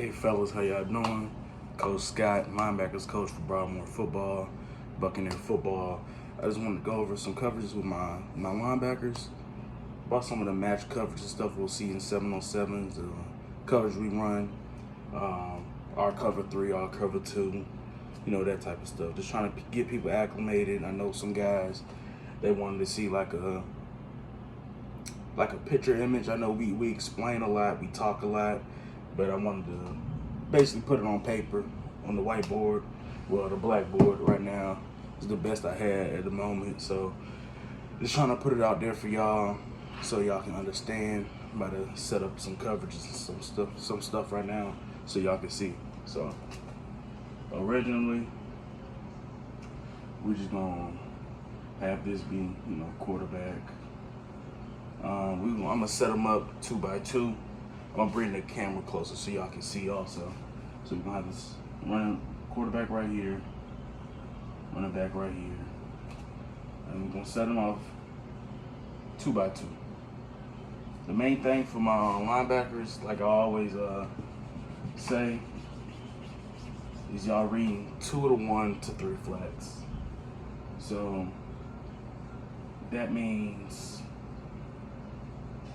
Hey fellas, how y'all doing? Coach Scott, linebackers coach for Broadmoor football, Buccaneer football. I just wanted to go over some coverages with my linebackers. About some of the match coverage and stuff we'll see in 7-on-7s, coverage we run, our cover 3, our cover 2, that type of stuff. Just trying to get people acclimated. I know some guys, they wanted to see like a picture image. I know we explain a lot, we talk a lot, but I wanted to basically put it on paper, on the whiteboard, well, the blackboard right now is the best I had at the moment. So just trying to put it out there for y'all so y'all can understand. I'm about to set up some coverages and some stuff right now so y'all can see. So originally, we're just gonna have this be, quarterback. I'm gonna set them up 2 by 2. I'm gonna bring the camera closer so y'all can see also. So we're gonna have this running quarterback right here, running back right here, and we're gonna set them off 2 by 2. The main thing for my linebackers, like I always say, is y'all reading 2 to 1 to 3 flats. So that means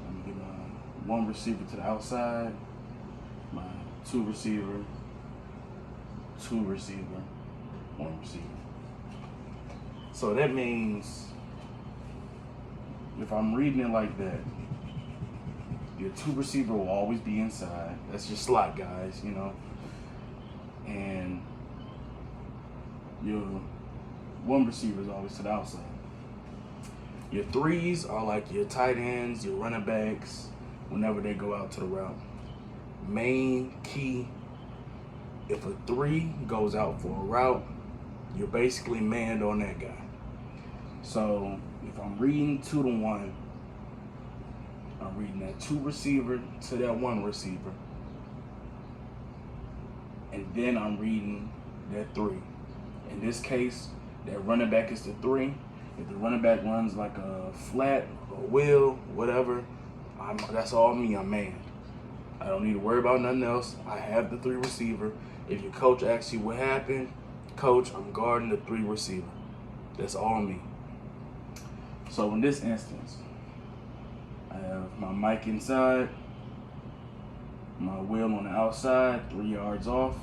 I'm gonna get my 1 receiver to the outside, my 2 receiver, 2 receiver, 1 receiver. So that means if I'm reading it like that, your 2 receiver will always be inside. That's your slot guys, and your 1 receiver is always to the outside. Your 3s are like your tight ends, your running backs, whenever they go out to the route. Main key, if a 3 goes out for a route, you're basically manned on that guy. So if I'm reading 2 to 1, I'm reading that 2 receiver to that 1 receiver. And then I'm reading that 3. In this case, that running back is the 3. If the running back runs like a flat, a wheel, whatever, that's all me, I'm manned. I don't need to worry about nothing else. I have the 3 receiver. If your coach asks you what happened, coach, I'm guarding the 3 receiver. That's all me. So in this instance, I have my Mike inside, my Will on the outside, 3 yards off,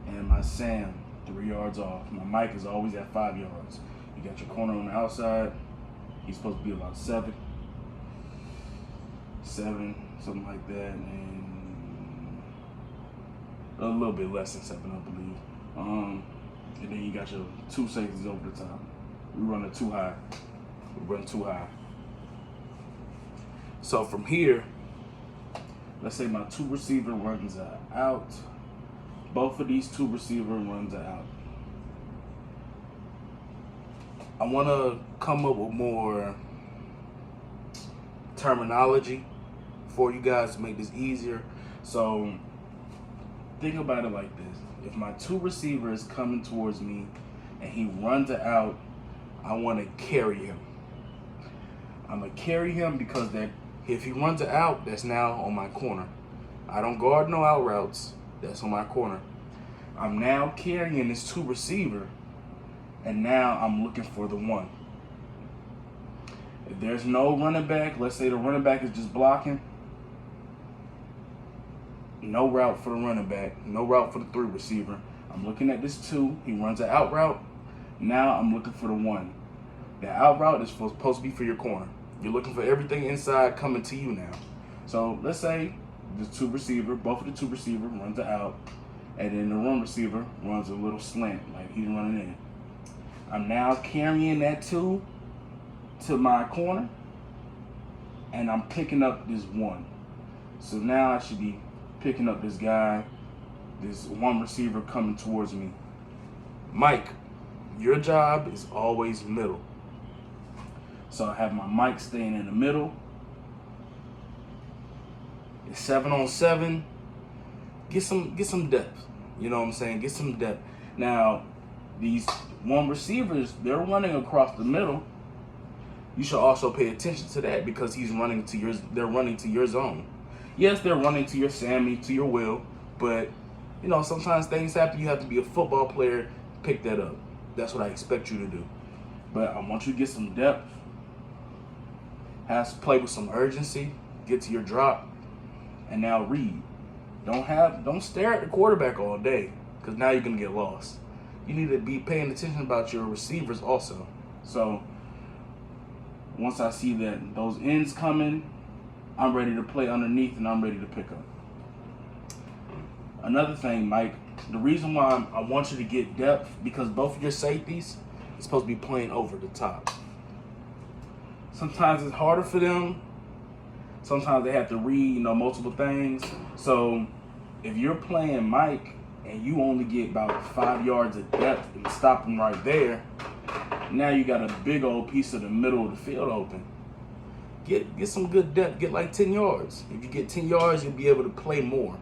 and my Sam 3 yards off. My Mike is always at 5 yards. You got your corner on the outside. He's supposed to be about 7, something like that, and a little bit less than 7, I believe. And then you got your 2 safeties over the top. We run it too high. We run too high. So from here, let's say my 2 receiver runs out. Both of these 2 receiver runs out. I want to come up with more terminology for you guys to make this easier. So think about it like this. If my 2 receiver is coming towards me and he runs out, I want to carry him. I'm going to carry him because if he runs out, that's now on my corner. I don't guard no out routes. That's on my corner. I'm now carrying this 2 receiver, and now I'm looking for the 1. If there's no running back, let's say the running back is just blocking, no route for the running back, no route for the 3 receiver. I'm looking at this 2. He runs an out route. Now I'm looking for the 1. The out route is supposed to be for your corner. You're looking for everything inside coming to you now. So let's say the 2 receiver, both of the 2 receiver runs the out, and then the 1 receiver runs a little slant, like he's running in. I'm now carrying that 2 to my corner, and I'm picking up this 1. So now I should be picking up this guy, this 1 receiver coming towards me. Mike, your job is always middle. So I have my Mike staying in the middle. It's 7-on-7. Get some depth. You know what I'm saying? Get some depth. Now, these 1 receivers, they're running across the middle. You should also pay attention to that because they're running to your zone. Yes, they're running to your Sammy, to your Will, But, you know, sometimes things happen. You have to be a football player to pick that up. That's what I expect you to do. But I want you to get some depth. Has to play with some urgency. Get to your drop. And now read. Don't stare at the quarterback all day, because now you're gonna get lost. You need to be paying attention about your receivers also. So once I see that those ends coming, I'm ready to play underneath and I'm ready to pick up. Another thing, Mike, the reason why I want you to get depth, because both of your safeties are supposed to be playing over the top. Sometimes it's harder for them. Sometimes they have to read, multiple things. So if you're playing Mike and you only get about 5 yards of depth and stop him right there, now you got a big old piece of the middle of the field open. Get some good depth. Get like 10 yards. If you get 10 yards, you'll be able to play more.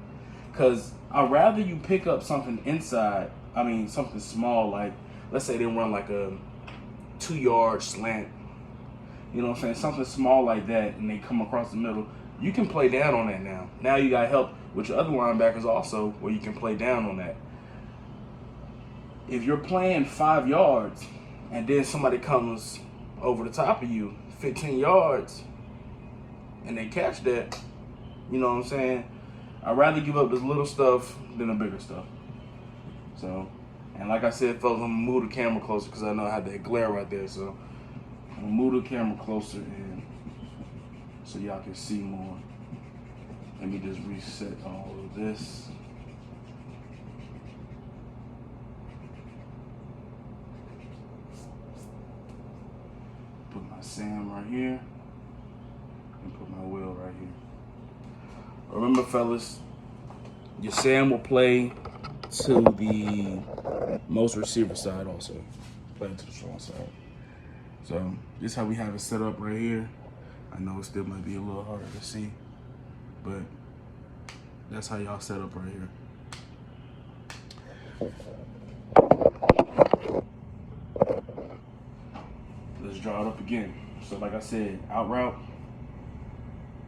Because I'd rather you pick up something inside, something small, like, let's say they run like a 2-yard slant. You know what I'm saying? Something small like that, and they come across the middle. You can play down on that now. Now you got help with your other linebackers also, where you can play down on that. If you're playing 5 yards, and then somebody comes over the top of you, 15 yards, and they catch that, you know what I'm saying? I'd rather give up this little stuff than the bigger stuff. So, and like I said, folks, I'm going to move the camera closer because I know I had that glare right there, so I'm gonna move the camera closer in so y'all can see more. Let me just reset all of this. Put my Sam right here and put my Will right here. Remember, fellas, your Sam will play to the most receiver side also. Play to the strong side. So this is how we have it set up right here. I know it still might be a little harder to see, but that's how y'all set up right here. Let's draw it up again. So like I said, out route,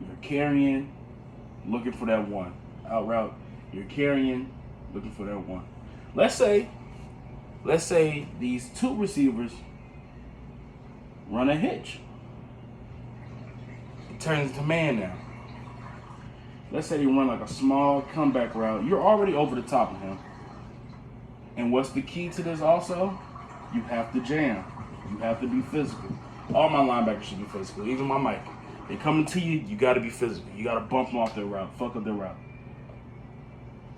you're carrying, looking for that one. Out route, you're carrying, looking for that one. Let's say these two receivers run a hitch. It turns into man now. Let's say they run like a small comeback route. You're already over the top of him. And what's the key to this also? You have to jam. You have to be physical. All my linebackers should be physical, even my Mike. They coming to you, you got to be physical. You got to bump them off their route, fuck up their route.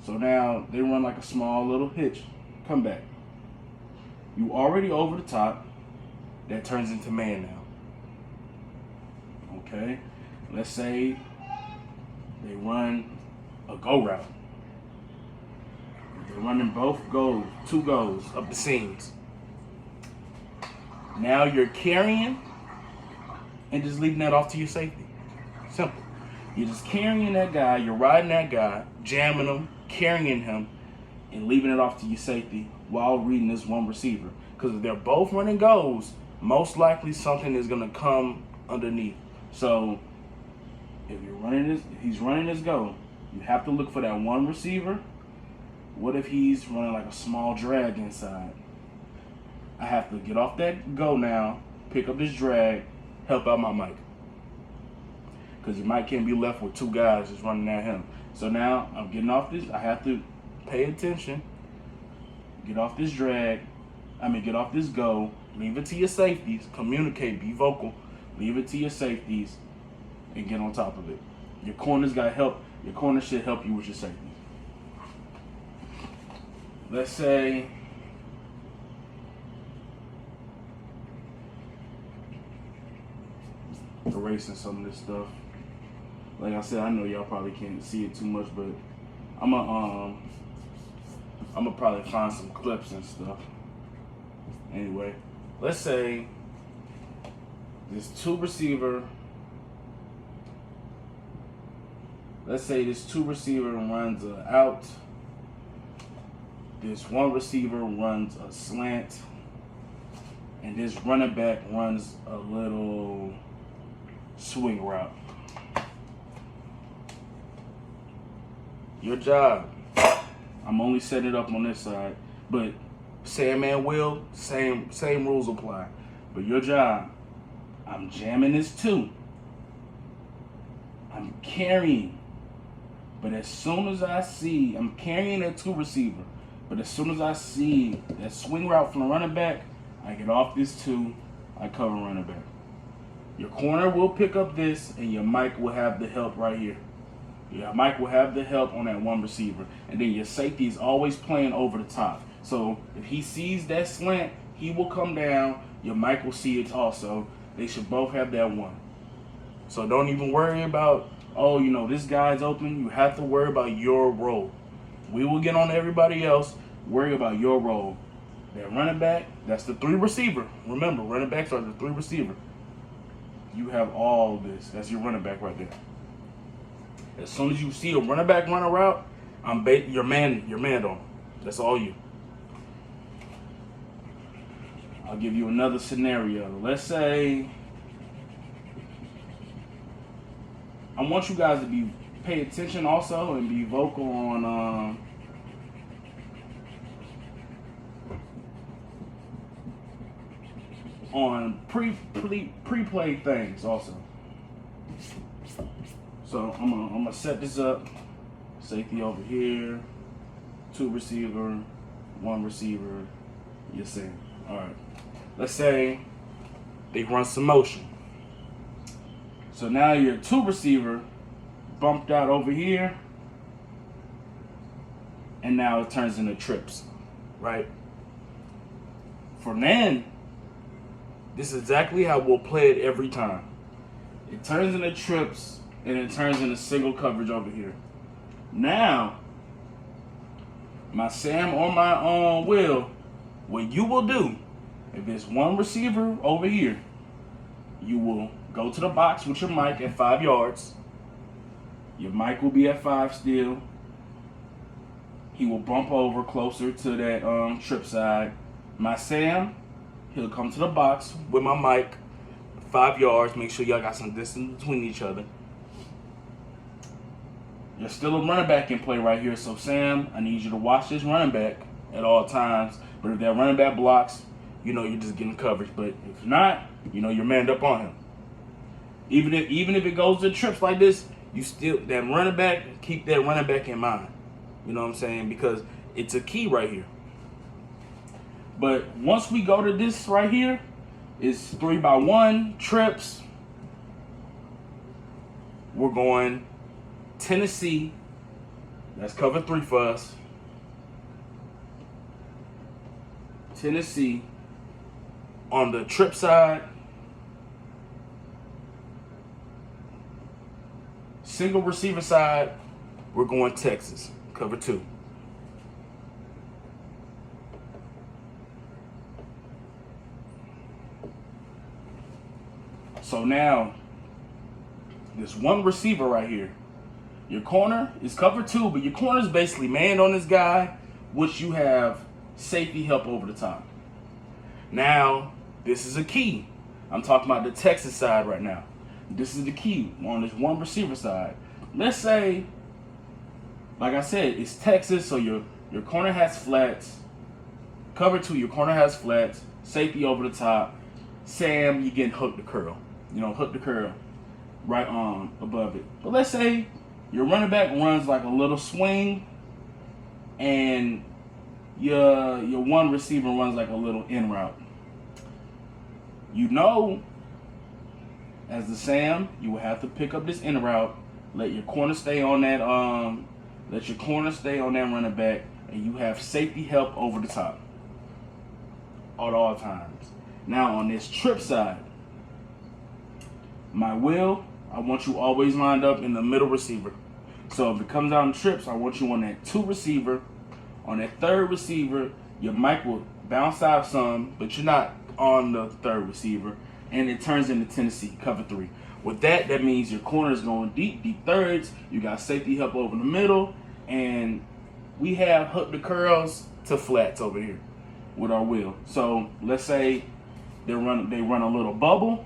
So now they run like a small little hitch, comeback. You already over the top. That turns into man now. Okay? Let's say they run a go route. They're running both goes, 2 goes up the seams. Now you're carrying and just leaving that off to your safety. Simple. You're just carrying that guy, you're riding that guy, jamming him, carrying him, and leaving it off to your safety while reading this one receiver. Because if they're both running goes, most likely something is going to come underneath. So if he's running this go, you have to look for that one receiver. What if he's running like a small drag inside? I have to get off that go now, pick up this drag, help out my Mike. Because your Mike can't be left with 2 guys just running at him. So now I'm getting off this. I have to pay attention. Get off this drag. Get off this go. Leave it to your safeties. Communicate. Be vocal. Leave it to your safeties and get on top of it. Your corners got help. Your corner should help you with your safety. Let's say erasing some of this stuff. Like I said, I know y'all probably can't see it too much, but I'm gonna probably find some clips and stuff. Anyway, let's say this 2 receiver. Let's say this 2 receiver runs a out. This 1 receiver runs a slant, and this running back runs a little swing route. Your job I'm only setting it up on this side. But Sam and Will, same rules apply. But your job, I'm jamming this 2. I'm carrying. But as soon as I see, I'm carrying that 2 receiver. But as soon as I see that swing route from the running back, I get off this 2, I cover running back. Your corner will pick up this, and your Mike will have the help right here. Your Mike will have the help on that 1 receiver. And then your safety is always playing over the top. So if he sees that slant, he will come down. Your Mike will see it also. They should both have that 1. So don't even worry about, oh, you know, this guy's open. You have to worry about your role. We will get on everybody else. Worry about your role. That running back, that's the 3 receiver. Remember, running backs are the 3 receiver. You have all this. That's your running back right there. As soon as you see a running back run a route, you're man on. That's all you. I'll give you another scenario. Let's say I want you guys to pay attention also and be vocal on pre-play things also. So I'm gonna set this up. Safety over here, 2 receiver, 1 receiver. You see. All right. Let's say they run some motion. So now your 2 receiver bumped out over here, and now it turns into trips, right? For then, this is exactly how we'll play it every time. It turns into trips, and it turns into single coverage over here. Now, my Sam or my own Will, what you will do, if there's 1 receiver over here, you will go to the box with your Mike at 5 yards. Your Mike will be at 5 still. He will bump over closer to that trip side. My Sam, he'll come to the box with my Mike, 5 yards. Make sure y'all got some distance between each other. There's still a running back in play right here. So, Sam, I need you to watch this running back at all times. But if that running back blocks, you know you're just getting coverage. But if not, you know you're manned up on him. Even if it goes to trips like this, you still, that running back, keep that running back in mind. You know what I'm saying? Because it's a key right here. But once we go to this right here, it's 3x1 trips. We're going Tennessee. That's cover 3 for us. Tennessee on the trip side. Single receiver side, we're going Texas, cover 2. So now, this 1 receiver right here, your corner is cover 2, but your corner is basically manned on this guy, which you have safety help over the top. Now, this is a key. I'm talking about the Texas side right now. This is the key on this 1 receiver side. Let's say, like I said, it's Texas, so your corner has flats. Cover 2, your corner has flats. Safety over the top. Sam, you getting hook to curl. You know, hook to curl right on above it. But let's say your running back runs like a little swing, and your 1 receiver runs like a little in route. You know, as the Sam, you will have to pick up this in route. Let your corner stay on that. Let your corner stay on that running back, and you have safety help over the top at all times. Now on this trip side, my Will, I want you always lined up in the middle receiver. So if it comes out in trips, I want you on that 2 receiver. On that 3rd receiver, your Mike will bounce out some, but you're not on the 3rd receiver. And it turns into Tennessee, cover 3. With that, that means your corner is going deep thirds. You got safety help over the middle. And we have hook the curls to flats over here with our Will. So let's say they run a little bubble.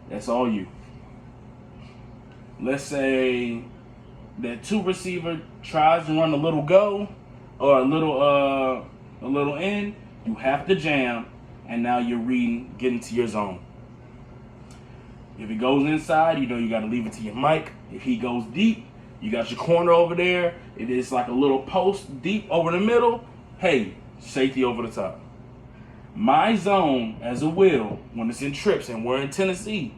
That's all you. Let's say that 2 receiver tries to run a little go. or a little in, you have to jam, and now you're reading, getting to your zone. If it goes inside, you know you got to leave it to your mic. If he goes deep, you got your corner over there. If it's like a little post deep over the middle, hey, safety over the top. My zone as a will, when it's in trips and we're in Tennessee,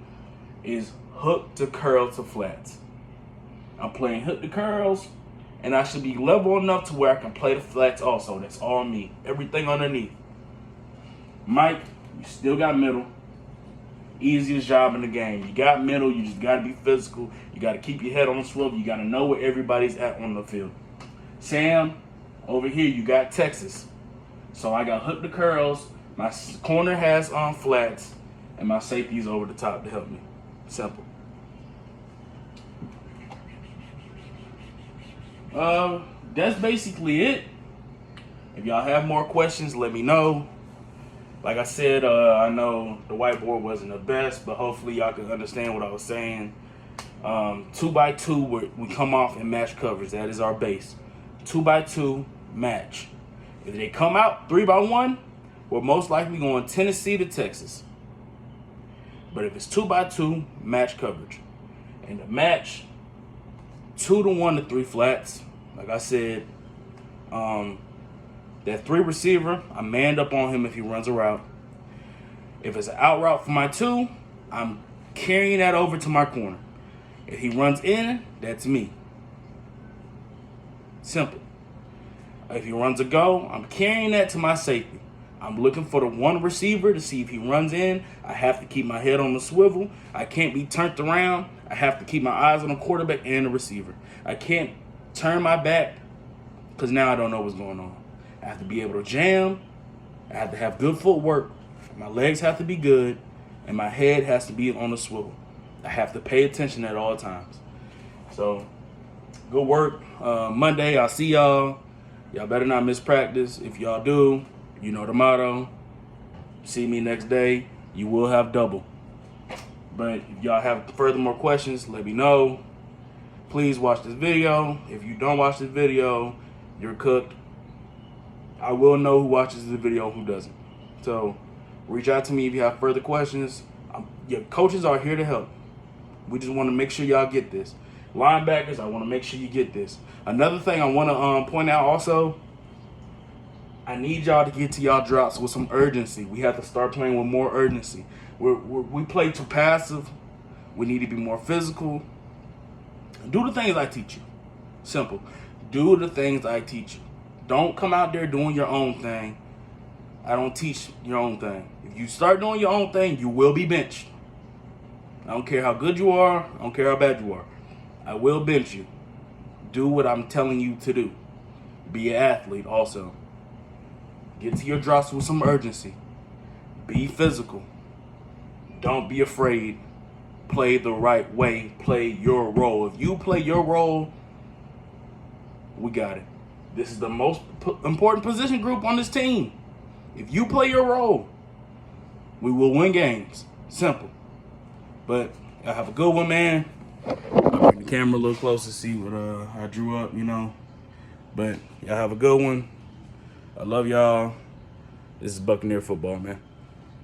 is hook to curl to flats. I'm playing hook to curls, and I should be level enough to where I can play the flats also. That's all me. Everything underneath. Mike, you still got middle. Easiest job in the game. You got middle, you just got to be physical. You got to keep your head on the swivel. You got to know where everybody's at on the field. Sam, over here, you got Texas. So I got hook to curls. My corner has flats, and my safety's over the top to help me. Simple. That's basically it. If y'all have more questions, let me know. Like I said, I know the whiteboard wasn't the best, but hopefully y'all can understand what I was saying. 2x2, we come off and match coverage. That is our base. 2x2 match. If they come out 3x1, we're most likely going Tennessee to Texas. But if it's 2x2, match coverage. And the match, 2 to 1 to 3 flats. Like I said, that 3 receiver, I manned up on him if he runs a route. If it's an out route for my 2, I'm carrying that over to my corner. If he runs in, that's me. Simple. If he runs a go, I'm carrying that to my safety. I'm looking for the 1 receiver to see if he runs in. I have to keep my head on the swivel. I can't be turned around. I have to keep my eyes on the quarterback and the receiver. I can't turn my back because now I don't know what's going on. I have to be able to jam. I have to have good footwork. My legs have to be good. And my head has to be on the swivel. I have to pay attention at all times. So, good work. Monday, I'll see y'all. Y'all better not miss practice. If y'all do, you know the motto. See me next day. You will have double. But if y'all have further more questions, let me know. Please watch this video. If you don't watch this video, you're cooked. I will know who watches the video and who doesn't. So reach out to me if you have further questions. Your coaches are here to help. We just want to make sure y'all get this. Linebackers, I want to make sure you get this. Another thing I want to point out also, I need y'all to get to y'all drops with some urgency. We have to start playing with more urgency. We play too passive. We need to be more physical. Do the things I teach you. Simple. Do the things I teach you. Don't come out there doing your own thing. I don't teach your own thing. If you start doing your own thing, you will be benched. I don't care how good you are. I don't care how bad you are. I will bench you. Do what I'm telling you to do. Be an athlete also. Get to your drops with some urgency. Be physical. Don't be afraid. Play the right way. Play your role. If you play your role, we got it. This is the most important position group on this team. If you play your role, we will win games. Simple. But I have a good one, man. I'll bring the camera a little closer to see what I drew up, you know. But y'all have a good one. I love y'all. This is Buccaneer football, man.